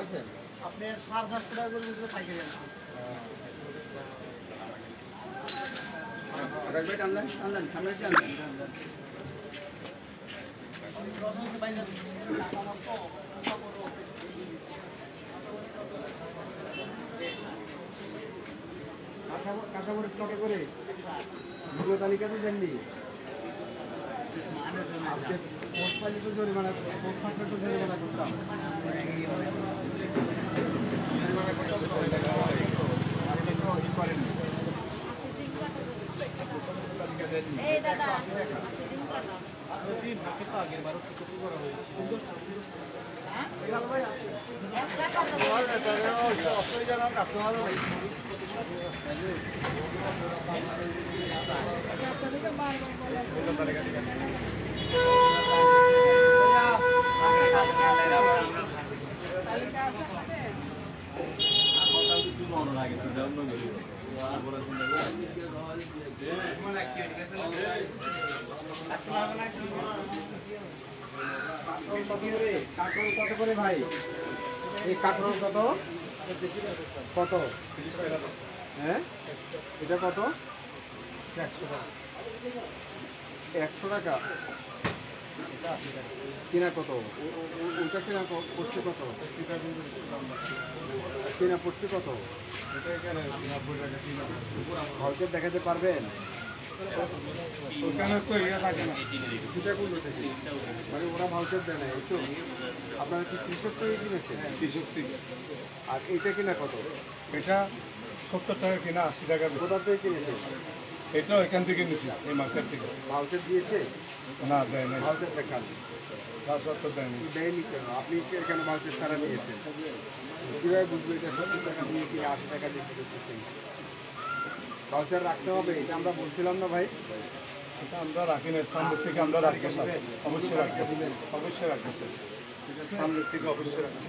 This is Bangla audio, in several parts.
দিয়েছেন আপনি 5.5 টাকা করে দিতে পাইকারি রাখবেন আনলেন সামনে কি আনলেন কাঁচামরিচ কত করে ভিডিও তালিকাতে জানলি আজকে পোস্ট পাইলে তো জরিমানা পোস্ট থাকলে তো জরিমানা করতাম কত করে ভাই এই কাঁকরোল কত কত হ্যাঁ এটা কত 100 টাকা কিনা কত ওটা কিনা পড়ছে কত কিনা পড়ছে কত ভাউচার দেখাতে পারবেন মানে ওরা ভাউচার দেয় না একটু আপনারা কি কৃষক থেকে কিনেছেন কৃষক থেকে আর এটা কিনা কত এটা 70 টাকা কিনা 80 টাকা কোথা থেকে কিনেছেন এটাও এখান থেকে নিয়েছি এই মার্কেট থেকে ভাউচার দিয়েছে না দেয় না ভাউচার দেখান তো দেয়নি দেয়নি কেন আপনি কেন ভাউচার ছাড়া নিয়েছেন কীভাবে বুঝবো এটা 70 টাকা দিয়ে কি 80 টাকা দিয়ে কিনেছেন ভাউচার রাখতে হবে এটা আমরা বলছিলাম না ভাই এটা আমরা রাখি না সামনের থেকে আমরা রাখবো স্যার অবশ্যই রাখবো অবশ্যই রাখবো স্যার সামনের থেকে অবশ্যই রাখবো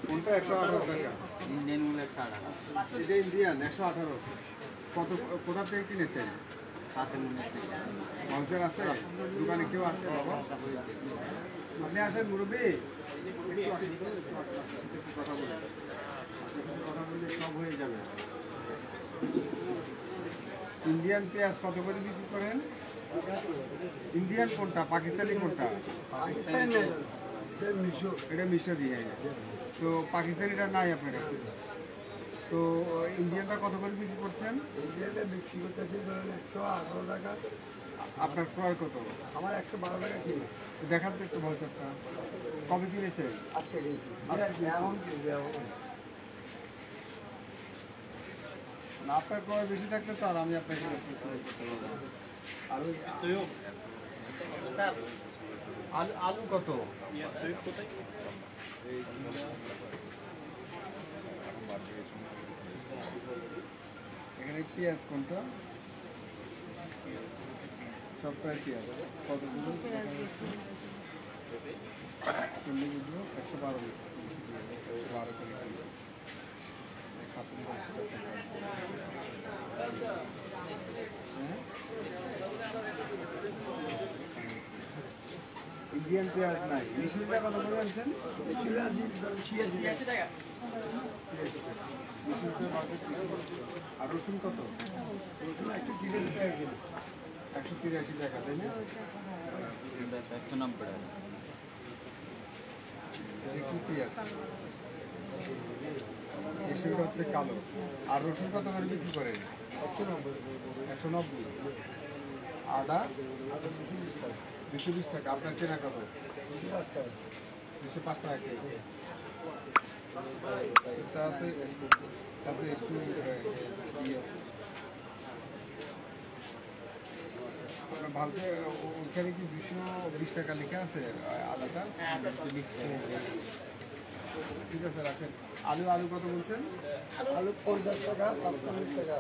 কোনটা 118 টাকা ইন্ডিয়ান গুলো 118 এটা ইন্ডিয়ান 118 কত কোথা থেকে কিনেছেন সাথে মনে ভাউচার আছে দোকানে কেউ আছে বাবা আপনি আসেন মুরব্বী কথা বলে সব হয়ে যাবে ইন্ডিয়ান পেঁয়াজ কত করে বিক্রি করেন ইন্ডিয়ান কোনটা পাকিস্তানি কোনটা এটা মিশরি তো পাকিস্তানিটা নাই আপনার কাছে তো ইন্ডিয়ানটা কত করে বিক্রি করছেন ইন্ডিয়ানটা বিক্রি করতেছি 118 টাকা আপনার ক্রয় কত আমার 112 টাকা কিলো দেখান তো একটু ভাউচারটা কবে কিনেছে আজকে কিনছি এখন না আপনার ক্রয় বেশি থাকলে তো আর আমি আপনাকে আলু কত এখানে পেঁয়াজ কোনটা সবটাই পেঁয়াজ কতগুলো 112 করে ইন্ডিয়ান পেঁয়াজ নাই মিশরিটা কত করে আনছেন 86 টাকা আর রসুন কত রসুন 183 টাকা কিলো 183 টাকা তাই না 190 টাকা পেঁয়াজ মিশরিটা হচ্ছে কালো আর রসুন কত করে বিক্রি করেন 190 আদা 220 টাকা আপনার কেনা কত 205 টাকা কেজি তাতে একটু ভালো ওইখানে কি 220 টাকা লেখা আছে আদাটা ঠিক আছে রাখেন আলু কত বলছেন আলু 50 টাকা 45 টাকা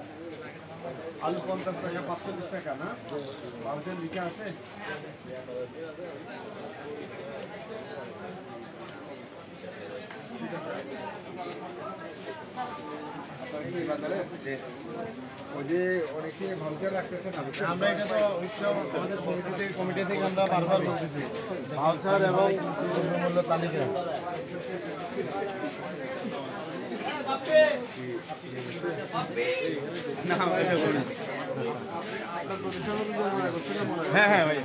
আলু 50 টাকা 45 টাকা না ভাউচার লেখা আছে ওই যে অনেকে ভাউচার রাখতেছে না, আমরা এটা তো উৎসব আমাদের কমিটি থেকে আমরা বারবার বলতেছি ভাউচার এবং মূল্য তালিকা। হ্যাঁ হ্যাঁ ভাই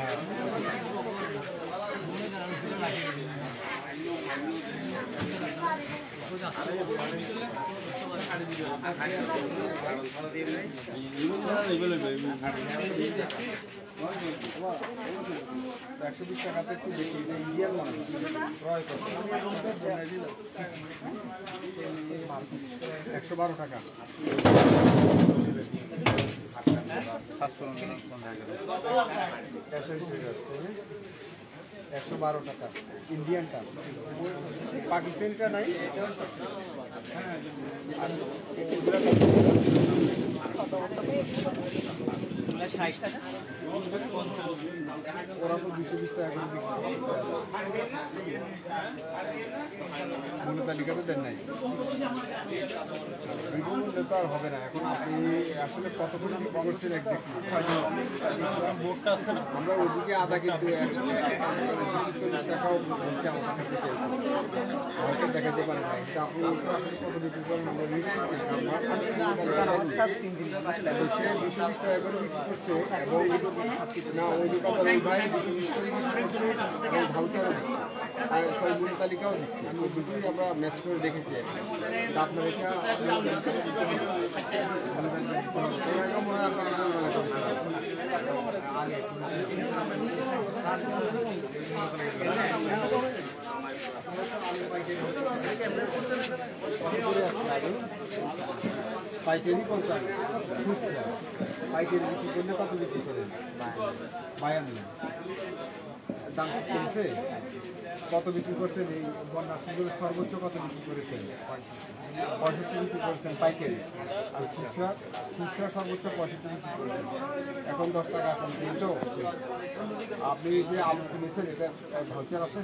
$120 টাকাতে একটু বেশি, এটা ইন্ডিয়ান মানুষ ক্রয় করে 112 টাকা। 112 টাকা ইন্ডিয়ানটা, পাকিস্তানিটা নাই। ওরা তো 220 টাকা করে মূল্য তালিকাতে দেন নাই, মূল্য তো আর হবে না। এখন আপনি আসলে কতক্ষণ কি করছেন এক্সাক্টলি বোর্ডটা আছে না, আমরা ওদিকে আদা কিন্তু 140 টাকাও বলছে আমাদের কাছে, মার্কেট দেখাতে পারে না। কিন্তু আপনি আসলে কত বিক্রি করেন আমরা নিশ্চিত সে 220 টাকা করে বিক্রি করছে এবং না ওই দোকানদার ওই ভাই 220 করে বিক্রি করছে এবং ভাউচারও দিচ্ছে আর মূল্য তালিকাও দিচ্ছে। ওই দুটোই আমরা ম্যাচ করে দেখেছি। আপনার এটা মনে হয় পাইকারি 50, খুচরা পাইকারি বিক্রি করলে কত বিক্রি করেন? 52। দাম কমছে? কত বিক্রি করতেন এই বন্যা সিজনে? সর্বোচ্চ কত বিক্রি করেছেন? 65 বিক্রি করেছেন পাইকারি, আর খুচরা সর্বোচ্চ 65 বিক্রি করেছেন। এখন 10 টাকা কমছে। তো আপনি যে আলু কিনেছেন এটা ভাউচার আছে?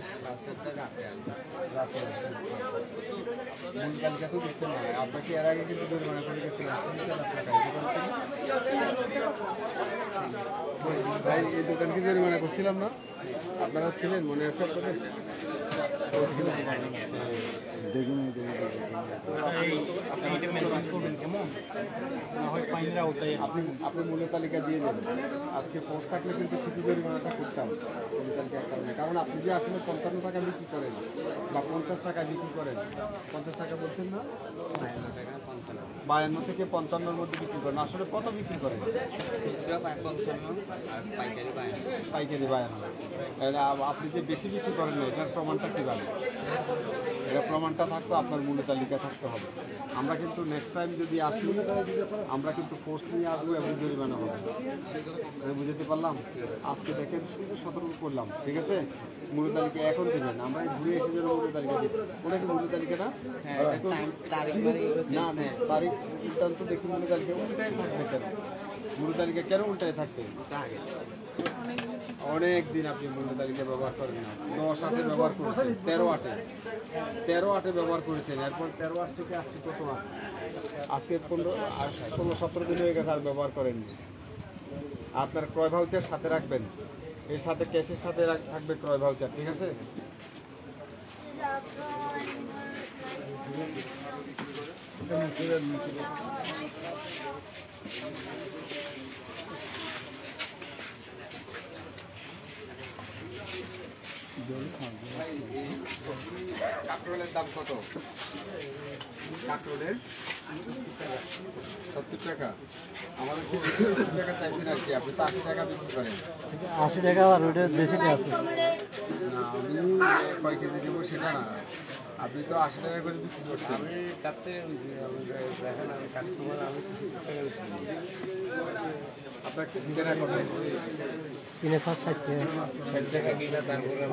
মূল তালিকা তো দিচ্ছেন না। আপনাকে এর আগে কিন্তু জরিমানা করে গেছেন 30,000 টাকা। ভাই এই দোকানকে জরিমানা করছিলাম না, আপনারা ছিলেন, মনে আছে আপনাদের? আপনি মূল্য তালিকা দিয়ে দেবেন। আজকে পোস্ট থাকলে কিন্তু কিছু জরিমানাটা করতাম মূল্য তালিকার কারণে। কারণ আপনি যে আসলে 55 টাকা বিক্রি করেন বা 50 টাকা বিক্রি করেন, 50 টাকা বলছেন না, 52 থেকে 55-র মধ্যে বিক্রি করেন। আসলে কত বিক্রি করেন? পাইকারি 52। আপনি যে বেশি বিক্রি করেন না, এটার প্রমাণটা কীভাবে? এটা প্রমাণটা থাকতো আপনার মূল্য তালিকা থাকতে হবে। আমরা কিন্তু নেক্সট টাইম যদি আসি আমরা কিন্তু ফোর্স নিয়ে আসবো এবং জরিমানা হবে। বুঝতে পারলাম? আজকে দেখেন শুধু সতর্ক করলাম, ঠিক আছে? মূল্য তালিকা এখন দেবেন, আমরা ঘুরে এসে যেন মূল্য তালিকা দিই। ওটা কি মূল্য তালিকাটা? না না, তারিখ সিদ্ধান্ত দেখি মূল্য তালিকা উল্টাই থাকবে কেন? মূল্য তালিকা কেন উল্টাই থাকবে? অনেক দিন আপনি মূল্য তালিকা ব্যবহার করেন না। 10-8 ব্যবহার করেছেন, 13-8 ব্যবহার করেছেন। এরপর 13-8 থেকে আজকে কত মাস? আজকে 15-17 দিন হয়ে গেছে আর ব্যবহার করেননি। আপনার ক্রয় ভাউচার সাথে রাখবেন, এর সাথে ক্যাশের সাথে থাকবে ক্রয় ভাউচার, ঠিক আছে? কাঁকরোলের দাম কত? কাঁকরোলের 70 টাকা। আমাদের 70 টাকা চাইছেন আর কি, আপনি তো 80 টাকা বিক্রি করেন। 80 টাকা আর ওইটা বেশিটা আছে না, আমি কয় কেজি দেবো সেটা না, আপনি তো 80 টাকা করে বিক্রি করছেন। আমি তাতে দেখেন আমি কাস্টমার, আমি আপনার কেনা কত? কিনে 60 টাকা। 60 টাকা কিনা, তারপরে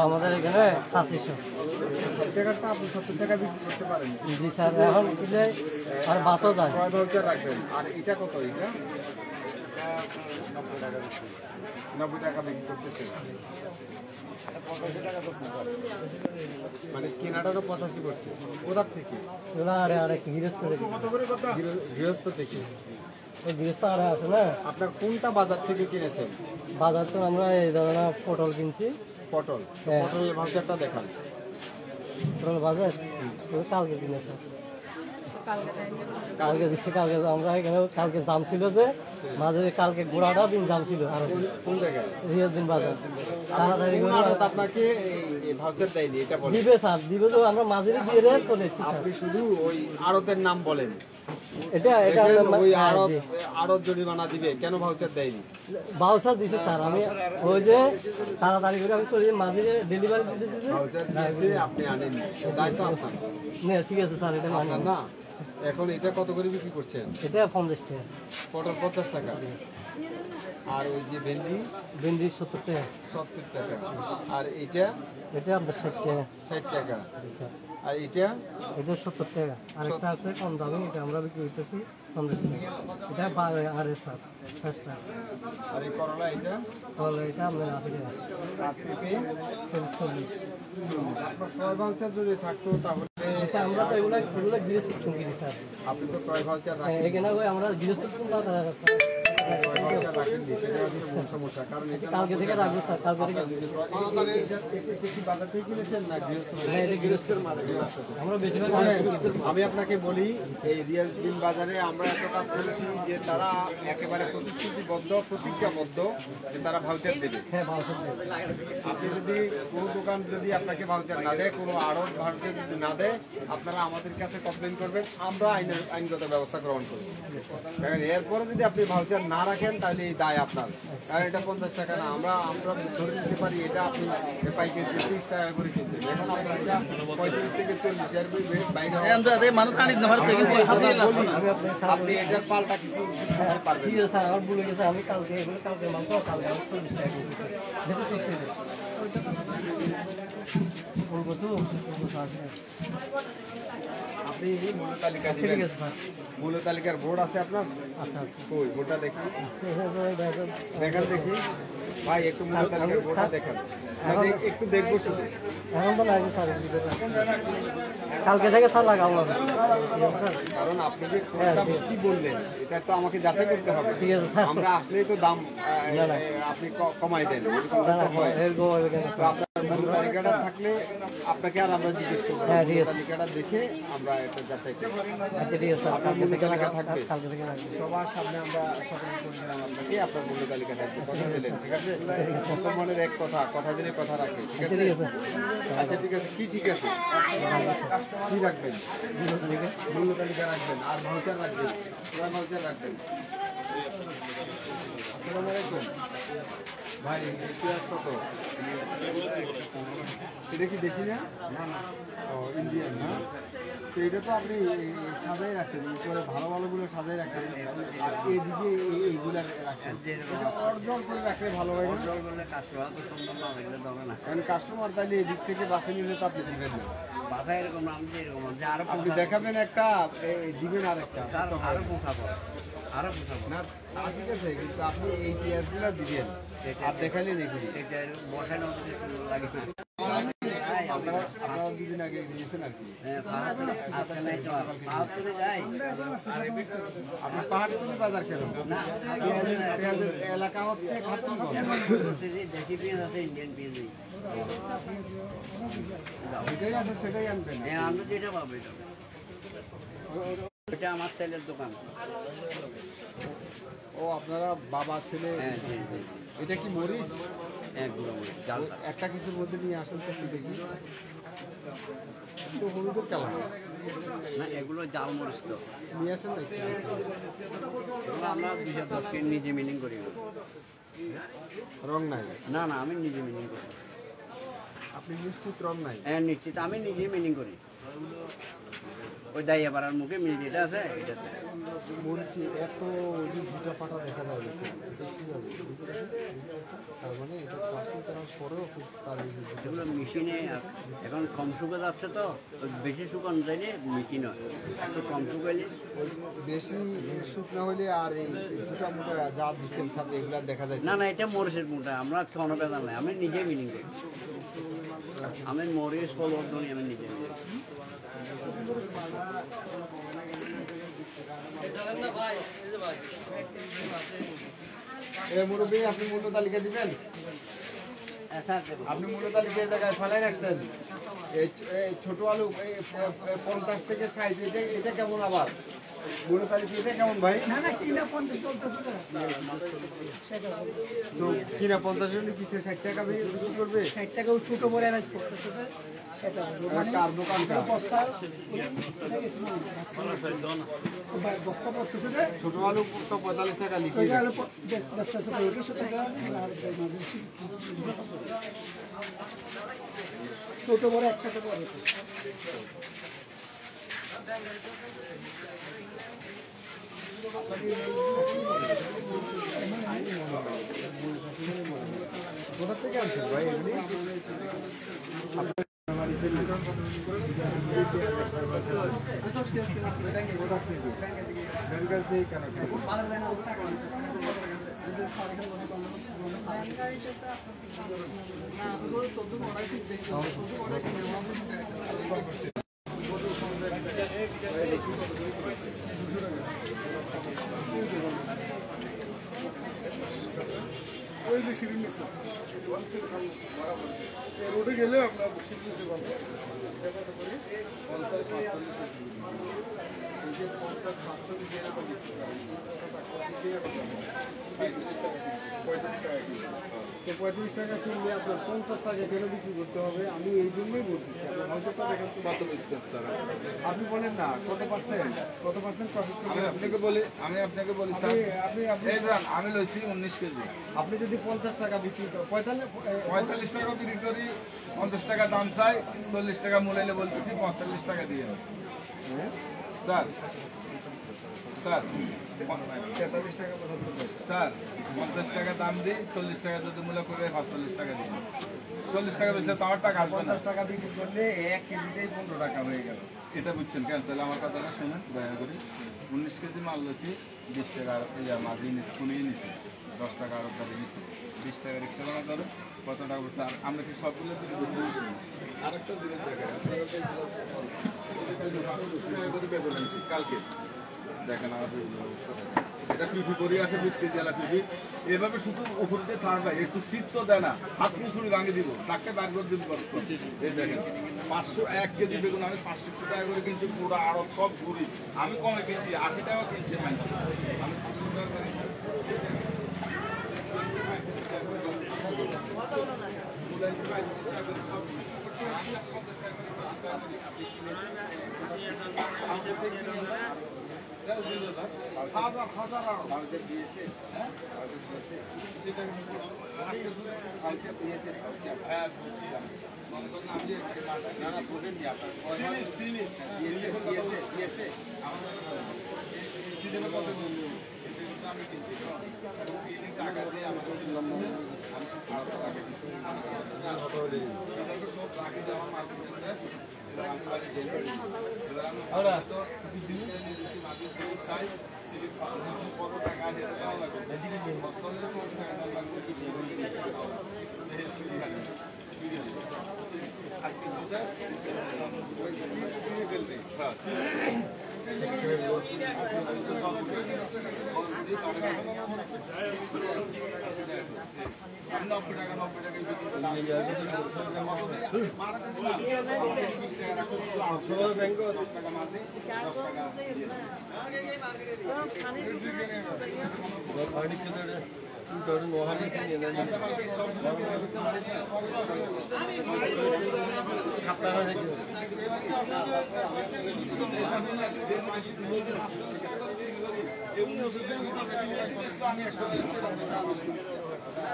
আমাদের এখানে 8500। 60 টাকাটা আপনি 70 টাকা বিক্রি করতে পারেন। জি স্যার, এখন কিনে আর বাতও যায়। ক্রয় ভাউচার রাখবেন। আর এটা কত? এটা 90 টাকা বিক্রি করতেছেন। মানে কেনাটারও 85 করছে। কোথা থেকে? ওগুলো আরে আরে গৃহস্থ থেকে। গৃহস্থ থেকে। ওই গৃহস্থ আরে আসে না। আপনার কোনটা বাজার থেকে কিনেছেন? বাজার তো আমরা এই ধরনের পটল কিনছি। পটল। হ্যাঁ। পটলের ভাউচারটা দেখান। পটল বাজার ওই কালকে কিনেছে। কালকে দিচ্ছে, কালকে আমরা এখানে কালকে জাম ছিল যে মাঝে কালকে গোড়াটা দিন জাম ছিল আর কোন জায়গায়? রিয়াজ দিন বাজার তাড়াতাড়ি করে আড়ত আপনাকে এই ভাউচার দেয়নি, এটা বলেন। দিবে স্যার, দিবে তো আমরা মাঝে দিয়ে রে চলে এসেছি স্যার। আপনি শুধু ওই আড়তের নাম বলেন। এটা দেখেন, ওই হ্যাঁ, আড়ত জি। আড়ত জরিমানা দিবে, কেন ভাউচার দেয়নি? বাউসার দিছে স্যার, আমি ওই যে তাড়াতাড়ি করে আমি চলে মাঝে ডেলিভারি দিতেছি যে ভাউচার দিয়েছে, আপনি আনেননি, দায়িত্ব আপনার। না ঠিক আছে স্যার, এটা মানি আপনার না। এখন এটা কত করে বিক্রি করছেন? এটা 50 টাকা, পটল 50 টাকা, আর ওই যে ভেন্ডি ভেন্ডি 70 টাকা, 70 টাকা, আর এটা এটা আপনার 60 টাকা 60 টাকা, জি স্যার। আর এটা এটা 70 টাকা, আরেকটা আছে কম দামে, এটা আমরা বিক্রি করতেছি 50 টাকা, এটা আরে স্যার 60 টাকা, আর এই করলা এটা তাহলে এটা আপনার 80 টাকা, 40। আপনার ক্রয় ভাউচার যদি থাকতো তাহলে আচ্ছা, আমরা তো এগুলো গৃহস্থ কিনি স্যার, আপনি তো ক্রয় ভাউচার রাখেন, এখানে ওই আমরা গৃহস্থ ক্রয় ভাউচার রাখেননি, সেটা হচ্ছে মূল সমস্যা। কারণ এটা কালকে থেকে রাখবো স্যার, কালকে থেকে এটা কি বাজার থেকে কিনেছেন না গৃহস্থ? এটা গৃহস্থের আমরা বেশিরভাগ আমি আপনাকে বলি, এই রিয়াজউদ্দিন বাজারে আমরা এত কাজ করেছি যে তারা একেবারে প্রতিশ্রুতিবদ্ধ, প্রতিজ্ঞাবদ্ধ যে তারা ভাউচার দেবে। হ্যাঁ ভাউচার আপনি যদি কোনো দোকান যদি আপনাকে ভাউচার না দেয়, কোনো আড়ত ভাউচার যদি না দেয়, আপনারা আমাদের কাছে কমপ্লেন করবেন, আমরা আইনগত ব্যবস্থা গ্রহণ করব। কারণ এরপরে যদি আপনি ভাউচার না রাখেন তাহলে এই দায় আপনার। কারণ এটা 50 টাকা না, আমরা ধরে নিতে পারি এটা আপনি পাইকারি 30 টাকা করে কিনছেন, এখন আপনার এটা 35 থেকে 40 এর বাইরে আপনি এটার পাল্টা কিছু দিতে পারবেন ঠিক আছে স্যার, আমার ভুলে গেছে, আমি কালকে এগুলো কালকে মাংস কালকে আমি 40 টাকা কিনছি। দেখো সত্যি বলবো তো আপনি মূল্য তালিকা ঠিক দিবেন। আছে স্যার, মূল্য তালিকার বোর্ড আছে আপনার? আচ্ছা আচ্ছা কই বোর্ডটা দেখি, দেখো। দেখান দেখি ভাই, একটু মূল্য তালিকার বোর্ডটা দেখান। একটু দেখবো শুধু। এখন তো লাগবে স্যার, কালকে থেকে স্যার লাগাবো না স্যার। কারণ আপনি যে কোনটা কি বললেন এটা তো আমাকে যাচাই করতে হবে। ঠিক আছে স্যার, আমরা আসলেই তো দাম আপনি কমাই দেন, এরকম তো হয়। এরকম হবে কেন? তো আপনার মূল্য তালিকাটা থাকলে আপনাকে আর আমরা জিজ্ঞেস করবো না। হ্যাঁ, ঠিক মূল্য আছে। তালিকাটা দেখে আমরা এটা যাচাই করবো। আচ্ছা ঠিক আছে স্যার, আপনার কালকে মূল্য থেকে তালিকা লাগাবো, থাকবে? কালকে থেকে লাগাবো। সবার সামনে আমরা সকল করে দিলাম আপনাকে, আপনার মূল্য তালিকা থাকবে। কথা দিলেন, ঠিক আছে? মুসলমানের এক কথা, কথা দিলে কথা রাখে, ঠিক আছে? ঠিক আছে আচ্ছা ঠিক আছে, কি ঠিক আছে? কি রাখবেন? মূল্য তালিকা রাখবেন, আর ভাউচার রাখবেন, ক্রয় ভাউচার রাখবেন। আসসালামু আলাইকুম ভাই, পেঁয়াজ কত? এটা কি দেশি না? ও ইন্ডিয়ান না? তো এটা তো আপনি সাজাই রাখছেন, উপরে ভালো ভালোগুলো সাজাই রাখছেন, আর এদিকে এইগুলা রাখছেন। অর্জন করে রাখলে ভালো হয় না? কারণ কাস্টমার তাহলে এদিক থেকে বাসে নিলে তো আপনি দিবেন না, আপনি দেখাবেন একটা, দিবেন আর একটা না। ঠিক আছে, কিন্তু আপনি এই পেঁয়াজগুলো দিবেন আর দেখালে দেখুন। আপনারা দুদিন আগে নিয়েছেন আর কি। আপনার পাহাড়তলি বাজার কেন? পেঁয়াজের এলাকা হচ্ছে খাতুনগঞ্জ। যেটাই আছে সেটাই আনবেন। এটা আমার ছেলের দোকান। ও আপনারা বাবা ছেলে, হ্যাঁ জি জি জি, এটা কি মরিচ? একগুলো জাল একটা কিছুর মধ্যে নিয়ে আসেন তো একটু দেখি। তো হলুদের কালার না, এগুলো জাল মরিচ তো। নিয়ে আসেন না একটু। এগুলো আমরা 210 কে নিজে মিলিং করি। রং নাই? না না, আমি নিজে মিলিং করি। আপনি নিশ্চিত রং নাই? হ্যাঁ নিশ্চিত, আমি নিজে মিলিং করি। ওই দাইয়াপাড়ার মুখে মিল যেটা আছে এটাতে। বলছি এত যে দুটা পাটা দেখা যায় এটা কি হবে? তার মানে এটা পার্সেল করার পরেও খুব তার এই যে এগুলো মেশিনে এখন কম শুকে যাচ্ছে তো, ওই বেশি শুকান যাইলে মেশিন হয়, একটু কম শুকাইলে বেশি শুকনা হলে আর এই দুটা মোটা যা দিচ্ছেন সাথে এগুলা দেখা যায় না না, এটা মরিচের মোটা, আমরা কোনো বেদাল নাই, আমি নিজে মিলিং করি। আমি মরিচ ফলবর্ধনী আমি নিজে মিলিং করি। মুরব্বী আপনি মূল্য তালিকা দিবেন? আপনি মূল্য তালিকা এই জায়গায় ফেলাই রাখছেন। এই ছোট আলু 50 থেকে 60, এটা কেমন আবার মূল্য তালিকা এটা কেমন ভাই? তো কিনা 50 হলে কিসে 60 টাকা বিক্রি করবে? 60 টাকা ছোট বড় এনাজ করতেছে তো সেটা কার দোকানটা বস্তা বস্তা পড়তেছে তো ছোট আলু তো 45 টাকা লিখে ওইটা হলো বস্তা আছে তো ওইটা সাথে আর ছোট বড় 1 টাকা পড়ে কোথা থেকে আনছেন ভাই এমনি? ওই যে সিঁড়ি নিচে রোডে গেলে আপনার সিঁড়ি নিচে পাবেন। তো 35 টাকা কিনলে আপনার 50 টাকা কেন বিক্রি করতে হবে? আমি এই জন্যই বলতেছি আপনার 50 টাকা কিন্তু বাতিল হচ্ছে স্যার। আপনি বলেন না কত পার্সেন্ট প্রফিট আমি আপনাকে বলি স্যার, এই যান, আমি লইছি 19 কেজি, আপনি যদি 50 টাকা বিক্রি করেন 45 টাকা বিক্রি করি, 50 টাকা দাম চাই, 40 টাকা মূল্যে বলতেছি 45 টাকা দিয়ে স্যার। স্যার 43 টাকা 75 পয়সা। স্যার 50 টাকা দাম দিই, 40 টাকা যদি মূল্য করে 45 টাকা দিই, 40 টাকা বেশি তো আমার টাকা আসবে না। 50 টাকা বিক্রি করলে 1 কেজিতেই 15 টাকা হয়ে গেল। এটা বুঝছেন কেন? তাহলে আমার কথাটা শুনেন দয়া করে। 19 কেজি মাল লইছি, 20 টাকা মাঝে কুনিয়ে নিছি, 10 টাকা আরো ধরে নিছি, 20 টাকা রিক্সা ভাড়া ধরে কত টাকা বলছে। আর আমরা কি সবগুলো দিকে আরেকটা জিনিস দেখেন, বেতন আনছি কালকে, দেখেন আমাদের এটা পিপি করে আসে 20 কেজি আলা পিপি, এভাবে শুধু উপরে দিয়ে থাকবে, একটু সিট তো দেয় না, হাত মুসুরি ভাঙে দিব, তাকে ব্যাগ করে দিব কষ্ট। এই দেখেন 501 কেজি বেগুন আমি 500 টাকা করে কিনছি, পুরো আরো সব ঘুরি আমি কমে কিনছি, 80 টাকা কিনছি মানছি আমি 500 টাকা করে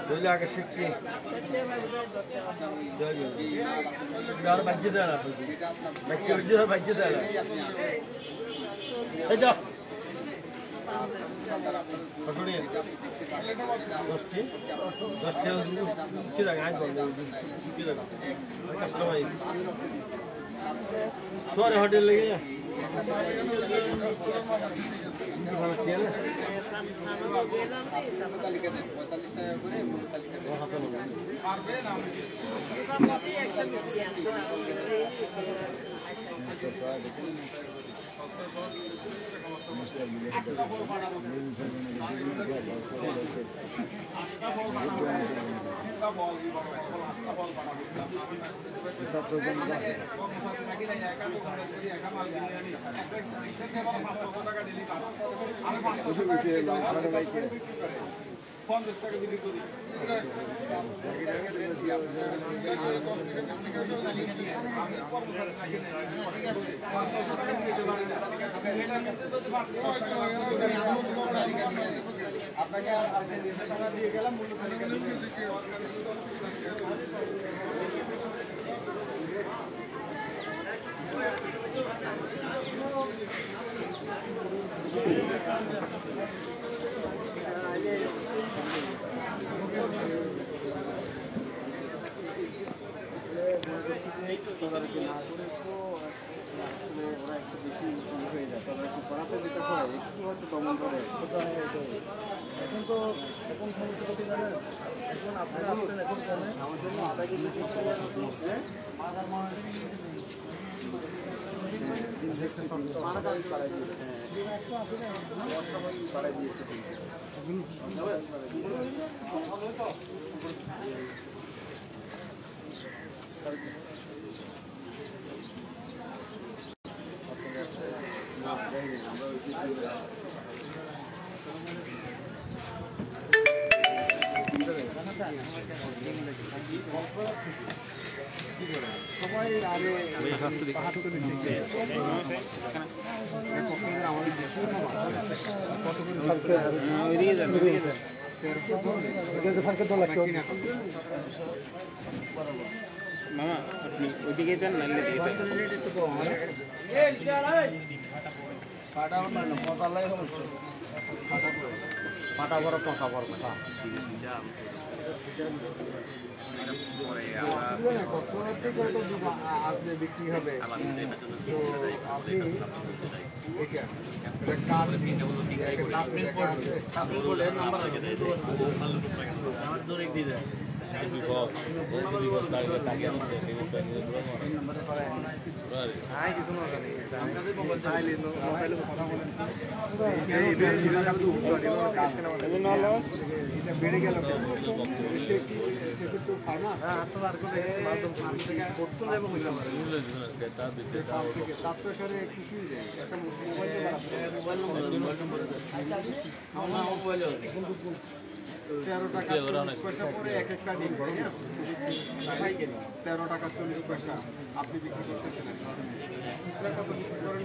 বুঝলে আগে শিখছি বাজ্যে দেয় না বাজ্যে দেয় না এই যাও দশটি কি জায়গা আজ বলবো কি জায়গা কাস্টমার সোয়ারে হোটেল লেগে আপনাকে টাকা দিয়ে গেলাম মূল্য তালিকা তদারকি না করে তো আসলে ওরা একটু বেশি হয়ে যায় তদারকি করাতে যেটা হয় একটু হয়তো দমন করে এখন তো এখন সমস্যা জানেন এখন আপনারা আসছেন এখন জানেন আমার জন্য আধা কেজি বাড়াই দিয়েছে সবাই আগে মামা আপনি ওইদিকে যান নাহলে পাটা বড় পচা বড় কথা আসলে বিক্রি হবে বেড়ে গেল টাকা 40 পয়সা করে এক একটা ডিম 13 টাকা 40 পয়সা আপনি বিক্রি করতেছিলেন খুচরা কত বিক্রি করেন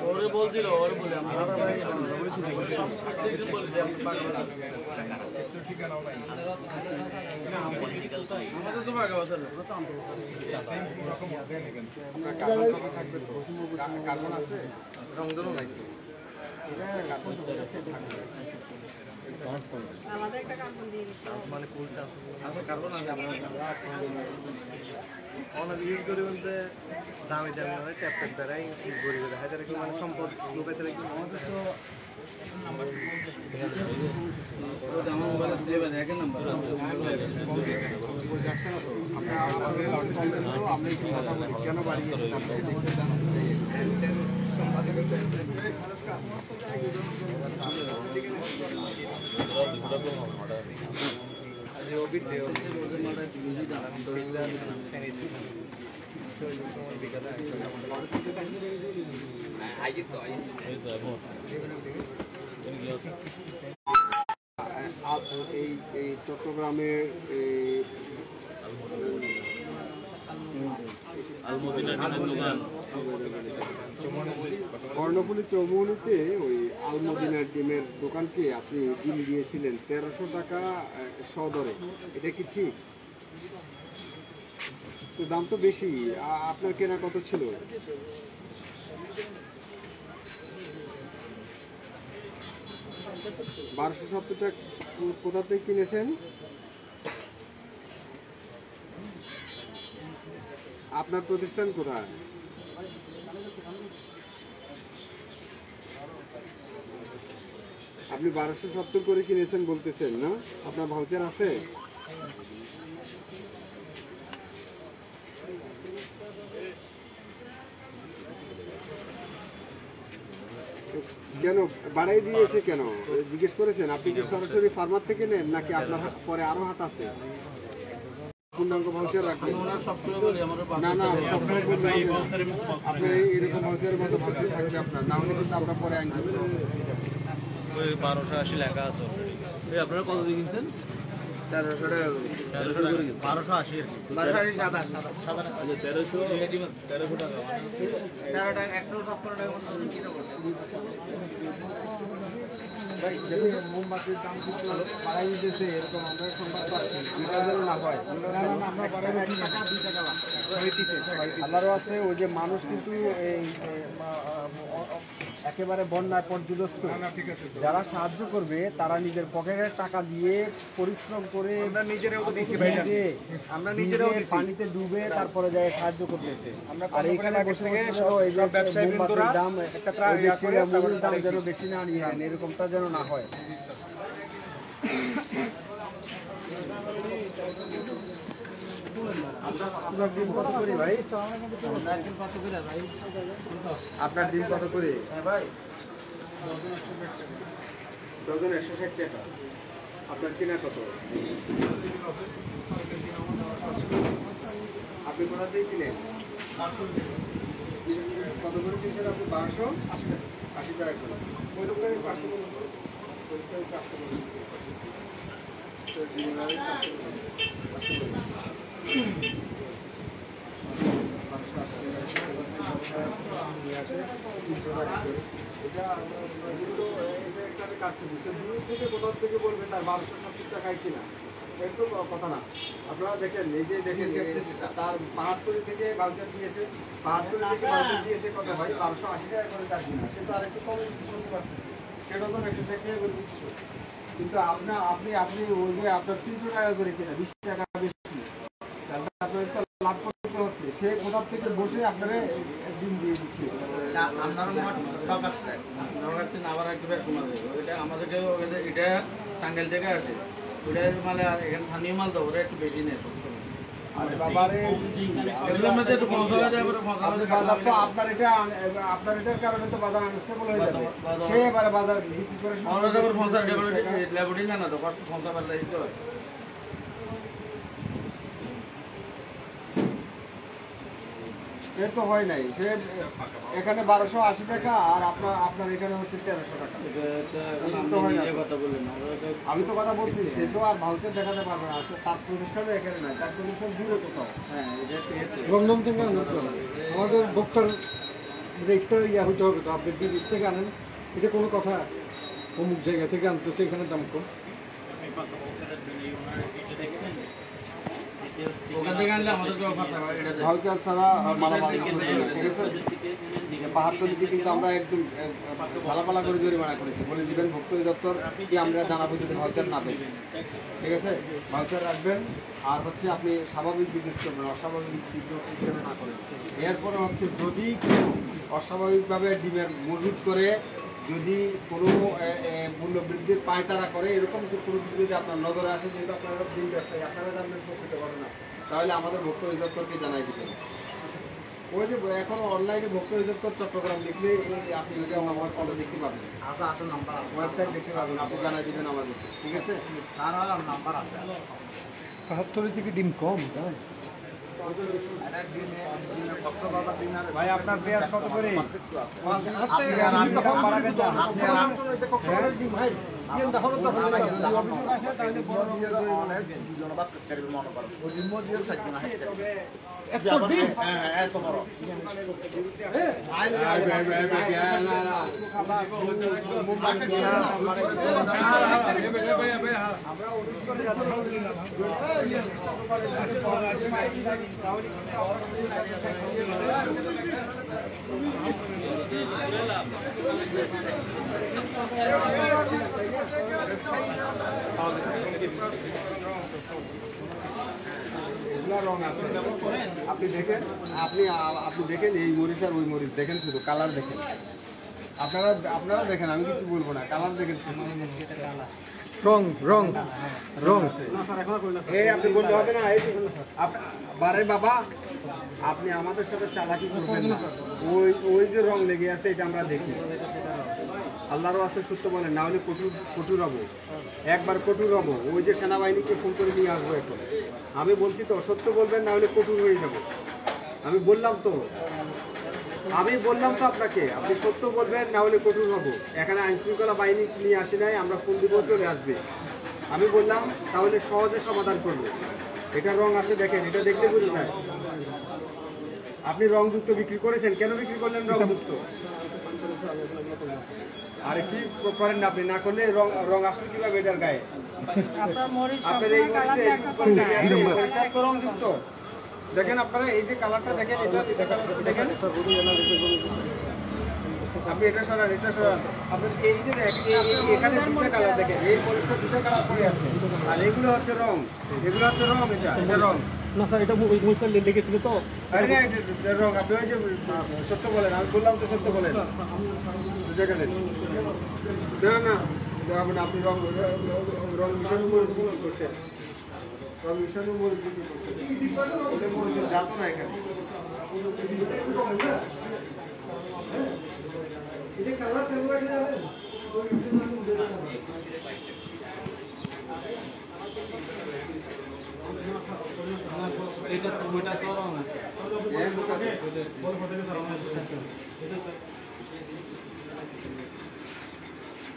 ওরে বলছিল ওরে বলে কার্বন আছে রংধনু নাই আমাদের একটা কার্বন দিয়ে দিতে মানে ফুল চাষ আছে কার্বন আছে অনেক ইউজ করি বলতে দামি দামি হয় ট্যাপ ট্যাপ দ্বারাই গরিব হাজার কি মানে সম্পদ লোকাইতে লাগবে আমাদের তো আমার মোবাইলে সেভ আছে এক নাম্বার যাচ্ছে না তো আমরা একটু কথা বলি কেন বাড়ি এই চট্টগ্রামের কর্ণফুলী চৌমুহনীতে ওই আলমদিনার ডিমের দোকানকে আপনি ডিম দিয়েছিলেন 1300 টাকা সদরে, এটা কি ঠিক? তো দাম তো বেশি, আপনার কেনা কত ছিল? 1270 টাকা। কোথা থেকে কিনেছেন? আপনার প্রতিষ্ঠান কোথায়? আপনি 1270 করে কিনেছেন বলতেছেন না? আপনার ভাউচার আছে? কেন বাড়াই দিয়েছে কেন জিজ্ঞেস করেছেন? আপনি কি সরাসরি ফার্মার থেকে নেন নাকি আপনার পরে আরো হাত আছে? পূর্ণাঙ্গ ভাউচার রাখবেন না? না, সবসময় বলবেন আপনি এরকম ভাউচারের মতো ভাউচার থাকবে আপনার, না হলে কিন্তু আমরা পরে আনবো। 1280 লেখা আছে আপনারা কত দিয়ে কিনছেন? 1380 1280 সাদা সাদা 1300 টাকা 13 টাকা 117 টাকা মোমবাতির দাম কিন্তু বাড়াই দিতেছে, এরকম আমরা সংবাদ পাচ্ছি। এটা যেন না হয়, আল্লাহর আছে। ওই যে মানুষ কিন্তু এই একেবারে বন্যায় পর্যদস্ত, যারা সাহায্য করবে তারা নিজের পকেটের টাকা দিয়ে পরিশ্রম করে আমরা নিজেরাও পানিতে ডুবে তারপরে যায় সাহায্য করতেছে। আর এখানে বসে এই যে মোমবাতির দাম মূল্যের দাম যেন বেশি না নিয়ে নেন, এরকমটা যেন না হয়। আপনার ডিম কত করে ভাই? আপনার ডিম কত করে ভাই? ডজন 160 টাকা। আপনার কেনা কত? আপনি কোথা থেকে কিনেন? কত করে কিনছেন আপনি? 1280 টাকা করে। ওই দোকানে 500 কোথা থেকে বলবে তার 1270 টাকায় কিনা, একটু কথা না। আপনারা দেখেন, নিজে দেখেন তার 72 থেকে ভাউচার দিয়েছে, 72 থেকে ভাউচার দিয়েছে কত ভাই? 1280 টাকা করে তার কিনা। সে তো আর একটু কমে বলতে পারতেছে, সেটা তো 100 টাকা বলতে। কিন্তু আপনি ওই যে আপনার 300 টাকা করে কিনা, 20 টাকা বেশি, আপনার তো লাভ করতে হচ্ছে। সে কোথা থেকে বসে আপনারা ডিম দিয়ে দিচ্ছে। এটা টাঙ্গাইল থেকে আছে, ওটা মানে এখানে স্থানীয় মাল তো ওরা একটু বেশি নেই। আপনার এটার কারণে তো বাজার আনস্টেবল হয়ে যাবে। সে এবারে বাজার বিক্রি করে না তো এর তো হয় নাই। সে এখানে 1280 টাকা আর আপনার এখানে হচ্ছে 1300 টাকা। আমি তো কথা বলছি, সে তো আর ভাউচার দেখাতে পারবে না। তার প্রতিষ্ঠানও এখানে নাই, তার প্রতিষ্ঠান দূরে কোথাও। রংডম থেকে আমাদের ভোক্তার রেটটা ইয়া হতে হবে তো। আপনি বিদেশ থেকে আনেন, এটা কোনো কথা? অমুক জায়গা থেকে আনতেছে, এখানে দাম কম। ভাউচার ছাড়া মালামাল ঠিক আছে। পাহাড়তলিতে কিন্তু আমরা একদম পালাপালা করে জরিমানা করেছি, বলে দিবেন ভক্ত দপ্তর কি আমরা জানাবো যদি ভাউচার না দেন। ঠিক আছে, ভাউচার রাখবেন। আর হচ্ছে আপনি স্বাভাবিক বিজনেস করবেন, অস্বাভাবিক বিজনেস না করেন। এরপরে হচ্ছে যদি কেউ অস্বাভাবিকভাবে ডিমের মজুত করে, যদি কোনো মূল্য বৃদ্ধির পায়তারা করে, এরকম কোনো যদি আপনার নজরে আসে, যেহেতু আপনারা ডিম ব্যবসায়ী, আপনারা জানবেন প্রকৃত ঘটনা, তাহলে আমাদের ভক্ত অধিদপ্তরকে জানাই দিবেন। ওই যে এখন অনলাইনে ভক্ত অধিদপ্তর চট্টগ্রাম লিখলে আপনি ওইটা আমার কলে দেখতে পাবেন, ওয়েবসাইট দেখতে পাবেন, আপনি জানাই দিবেন আমাদের। ঠিক আছে, তার নাম্বার আছে। 72 থেকে ডিম কম তাই ভাই? আপনার পেঁয়াজ কত করে? অভিযোগ আসে তাহলে বড় অনেক এত বড় রং আছে আপনি দেখেন আপনি দেখেন এই মরিচ আর ওই মরিচ দেখেন শুধু কালার দেখেন আপনারা দেখেন আমি কিছু বলবো না কালার দেখেন রং রং রং আছে এই আপনি বলতে হবে না এই বারে বাবা আপনি আমাদের সাথে চালাকি করবেন না ওই যে রং লেগে আছে এটা আমরা দেখি আল্লাহর ওয়াস্তে সত্য বলেন না হলে কঠোর হব একবার কঠোর হব ওই যে সেনাবাহিনীকে ফোন করে নিয়ে আসবো এখন আমি বলছি তো সত্য বলবেন না হলে কঠোর হয়ে যাব আমি বললাম তো আপনাকে আপনি সত্য বলবেন না হলে কঠোর হব এখানে আইনশৃঙ্খলা বাহিনী নিয়ে আসে নাই আমরা ফোন দিব চলে আসবে আমি বললাম তাহলে সহজে সমাধান করবো এটা রং আছে দেখেন এটা দেখলে বুঝে যায় আপনি রংযুক্ত বিক্রি করেছেন কেন বিক্রি করলেন রংযুক্ত আরে কি করেন না আপনি না করলে রং আসলে কিভাবে এটার গায়ে আপনার এই মরিচটা তো রংযুক্ত দেখেন আপনারা এই যে কালারটা দেখেন এটা দেখেন আপনি এটা সরান আপনার এই যে এখানে দুটো কালার দেখেন এই মরিচটা দুটো কালার পরে আছে আর এগুলো হচ্ছে রং এটা রং না স্যার এটা লেগেছিল তো আরে না এটা রং আপনি ওই যে সত্য বলেন আমি বললাম তো সত্য বলেন দেখেন না আপনি রং মিশানো করছেন রং মিশানো করছেন যাতো না এখানে এটা কালার ফেব্রুয়ারি যাবেন এটা তো রং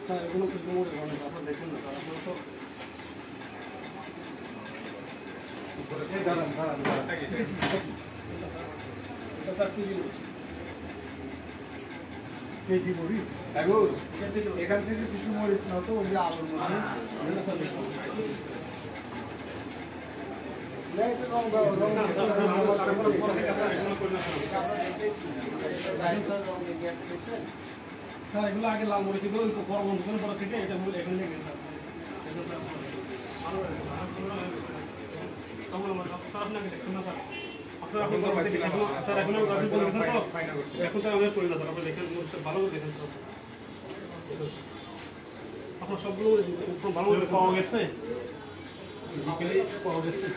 স্যার এগুলো কিন্তু আপনারা দেখেন না কেজি মরিচ এখান থেকে কিছু মরিচ না তো ওই যে আলুর মধ্যে স্যার এগুলো আগে লাল মরিচ এগুলো বন্ধ করার থেকে এটা এখানে লেগে এখন তো আমি করি না স্যার আপনি দেখেন ভালো করে দেখেন আপনার সবগুলো ভালো করে পাওয়া গেছে পাওয়া গেছে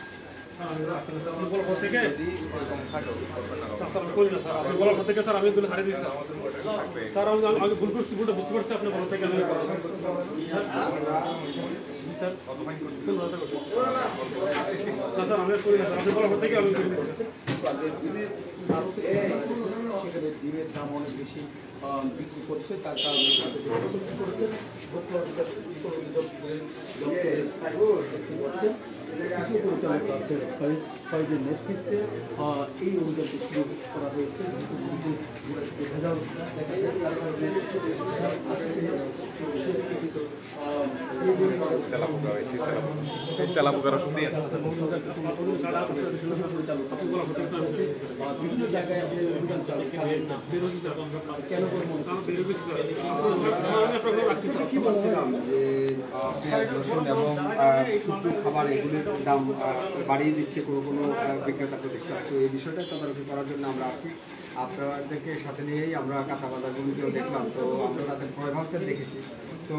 আমি ভুল করছি ভুলটা বুঝতে পারছি আপনার বলা থেকে স্যার আমি করি না স্যার আপনি বলা থেকে আমি করি ডিমের দাম অনেক বেশি বিক্রি করছে তার কারণে কয়েকজন নেতৃত্বে এই অভিযানটি শুরু করা হয়েছে বিভিন্ন জায়গায় অভিযান চালাচ্ছে কেন কি বলছিলাম যে পেঁয়াজ রসুন এবং শুকনো খাবার এগুলির দাম বাড়িয়ে দিচ্ছে কোনো বিক্রেতা প্রতিষ্ঠান তো এই বিষয়টা তদারকি করার জন্য আমরা আসছি আপনাদেরকে সাথে নিয়েই আমরা কাঁচা বাজারগুলিতেও দেখলাম তো আমরা তাদের প্রভাবটা দেখেছি তো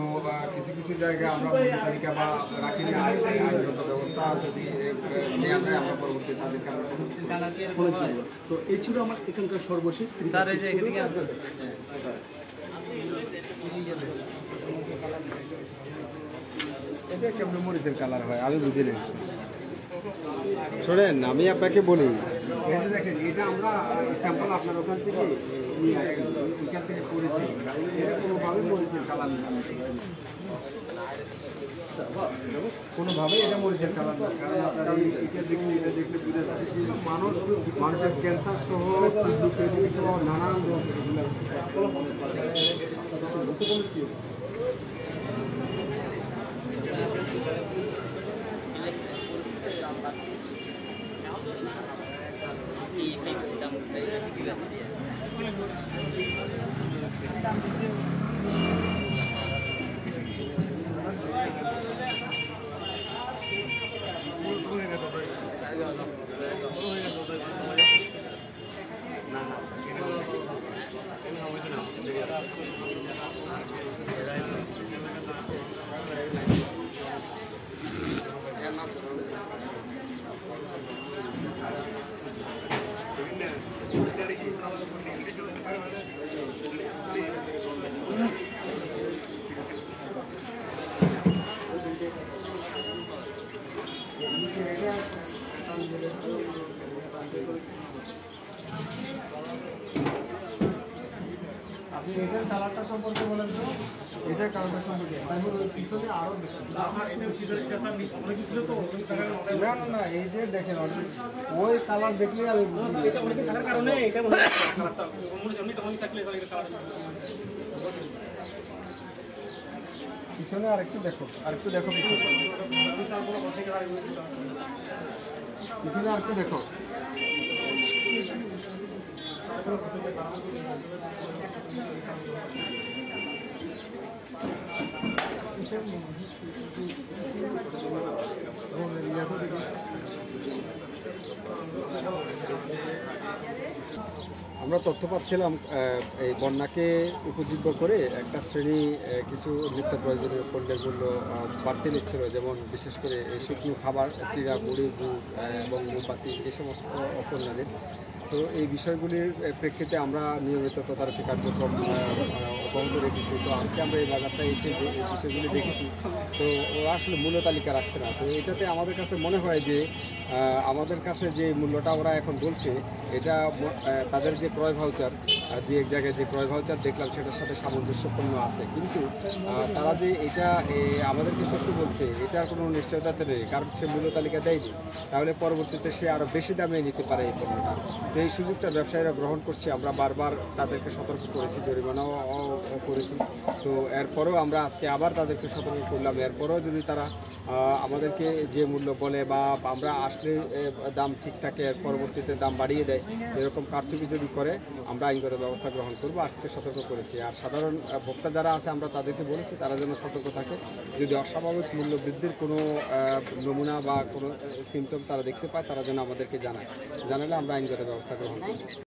কিছু জায়গায় আমরা তালিকা বা রাখি আইনগত ব্যবস্থা যদি নেওয়া যায় আমরা পরবর্তী তাদেরকে আমরা তো এই ছিল আমার এখানকার সর্বশেষ এটা কেমন মরিচের কালার হয় আমি বুঝি না শোনেন আমি আপনাকে বলি দেখেন এটা আমরা স্যাম্পল আপনার ওখান থেকে এখান থেকে করেছি এটা কোনোভাবে মরিচের কালার কোনোভাবেই এটা মরিচের কালার না, কারণ আপনার এটা দেখলে বুঝে যাবে মানুষের ক্যান্সার সহ সহ নানান রোগ আপনি এটার কালারটা সম্পর্কে বলেন তো, এটার কালারটা সম্পর্কে পিছনে আরো না না না এই যে দেখেন ওই কালার দেখলে আর পিছনে আরেকটু দেখো পিছনে আরেকটু দেখো। আমরা তথ্য পাচ্ছিলাম এই বন্যাকে উপজীব্য করে একটা শ্রেণী কিছু নিত্য প্রয়োজনীয় পণ্যের মূল্য বাড়তি নিচ্ছিল, যেমন বিশেষ করে এই শুকনো খাবার, চিড়া, মুড়ি, গুড় এবং মোমবাতি এই সমস্ত পণ্যের। তো এই বিষয়গুলির প্রেক্ষিতে আমরা নিয়মিত তদারকি কার্যক্রম অব্যাহত রেখেছি। তো আজকে আমরা এই বাজারটায় এসে যে এই বিষয়গুলি দেখেছি, তো ওরা আসলে মূল্য তালিকা রাখছে না। তো এটাতে আমাদের কাছে মনে হয় যে আমাদের কাছে যে মূল্যটা ওরা এখন বলছে, এটা তাদের যে ক্রয় ভাউচার, দু এক জায়গায় যে ক্রয় ভাউচার দেখলাম সেটার সাথে সামঞ্জস্যপূর্ণ আছে, কিন্তু তারা যে এটা আমাদেরকে সত্যি বলছে এটার কোনো নিশ্চয়তাতে নেই, কারণ সে মূল্য তালিকা দেয়নি। তাহলে পরবর্তীতে সে আরও বেশি দামে নিতে পারে এই পণ্যটা। তো এই সুযোগটা ব্যবসায়ীরা গ্রহণ করছে। আমরা বারবার তাদেরকে সতর্ক করেছি, জরিমানাও করেছি। তো এরপরেও আমরা আজকে আবার তাদেরকে সতর্ক করলাম। এরপরেও যদি তারা আমাদেরকে যে মূল্য বলে বা আমরা আসলে দাম ঠিক থাকে, এর পরবর্তীতে দাম বাড়িয়ে দেয়, এরকম কারচুপি যদি করে আমরা আইনগত ব্যবস্থা গ্রহণ করবো, আজকে সতর্ক করেছি। আর সাধারণ ভোক্তা যারা আছে আমরা তাদেরকে বলেছি তারা যেন সতর্ক থাকে। যদি অস্বাভাবিক মূল্য বৃদ্ধির কোনো নমুনা বা কোনো সিমটম তারা দেখতে পায়, তারা যেন আমাদেরকে জানালে আমরা আইনগত ব্যবস্থা গ্রহণ করব।